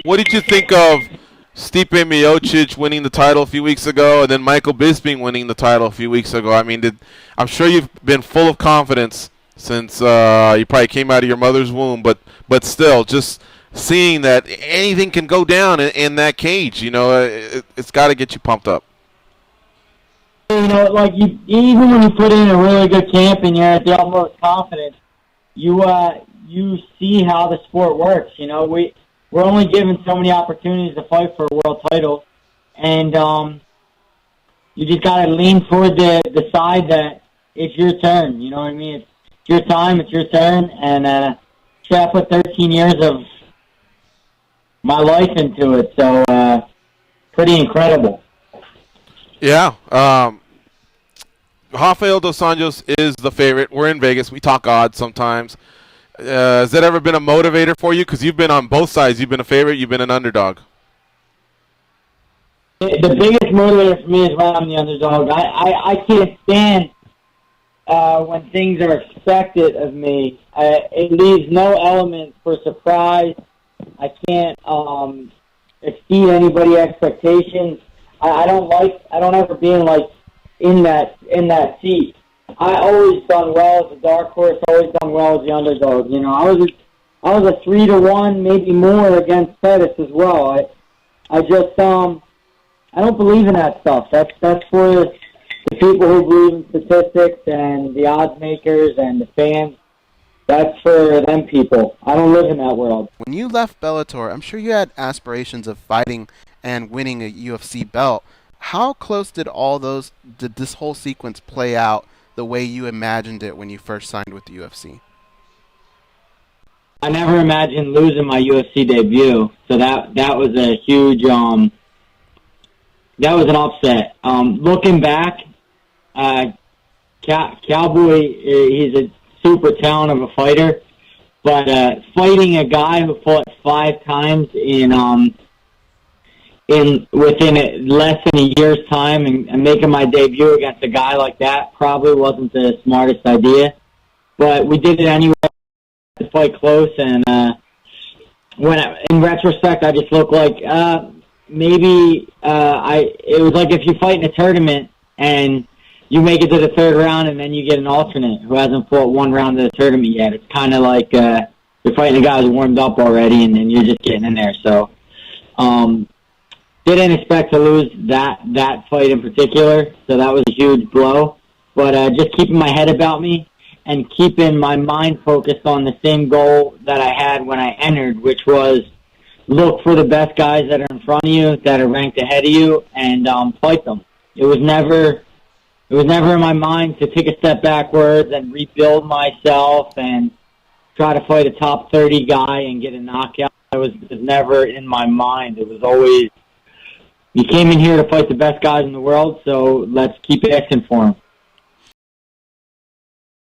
What did you think of Stipe Miocic winning the title a few weeks ago, and then Michael Bisping winning the title a few weeks ago? I mean, I'm sure you've been full of confidence since you probably came out of your mother's womb, but still, just seeing that anything can go down in that cage, it's got to get you pumped up. Like even when you put in a really good camp and you're at the utmost confidence, you see how the sport works. We're only given so many opportunities to fight for a world title, and you just got to lean toward the side that it's your turn. You know what I mean? It's your time, it's your turn, and I put 13 years of my life into it, so pretty incredible. Yeah. Rafael dos Anjos is the favorite. We're in Vegas. We talk odds sometimes. Has that ever been a motivator for you? Because you've been on both sides. You've been a favorite. You've been an underdog. The biggest motivator for me is when I'm the underdog. I can't stand when things are expected of me. It leaves no element for surprise. I can't exceed anybody's expectations. I don't ever being like in that seat. I always done well as a dark horse, always done well as the underdog. I was a 3-1, maybe more against Pettis as well. I just I don't believe in that stuff. That's for the people who believe in statistics and the odds makers and the fans. That's for them people. I don't live in that world. When you left Bellator, I'm sure you had aspirations of fighting and winning a UFC belt. How close did this whole sequence play out the way you imagined it when you first signed with the UFC? I never imagined losing my UFC debut, so that was a huge that was an upset. Looking back, Cowboy, he's a super talent of a fighter, but fighting a guy who fought 5 times within less than a year's time and making my debut against a guy like that probably wasn't the smartest idea. But we did it anyway to fight close, and in retrospect, I just look like maybe it was like if you fight in a tournament and you make it to the 3rd round and then you get an alternate who hasn't fought 1 round of the tournament yet. It's kind of like you're fighting a guy who's warmed up already and then you're just getting in there. So didn't expect to lose that fight in particular, so that was a huge blow. But just keeping my head about me and keeping my mind focused on the same goal that I had when I entered, which was look for the best guys that are in front of you, that are ranked ahead of you, and fight them. It was never in my mind to take a step backwards and rebuild myself and try to fight a top 30 guy and get a knockout. It was never in my mind. It was always, you came in here to fight the best guys in the world, so let's keep asking for them.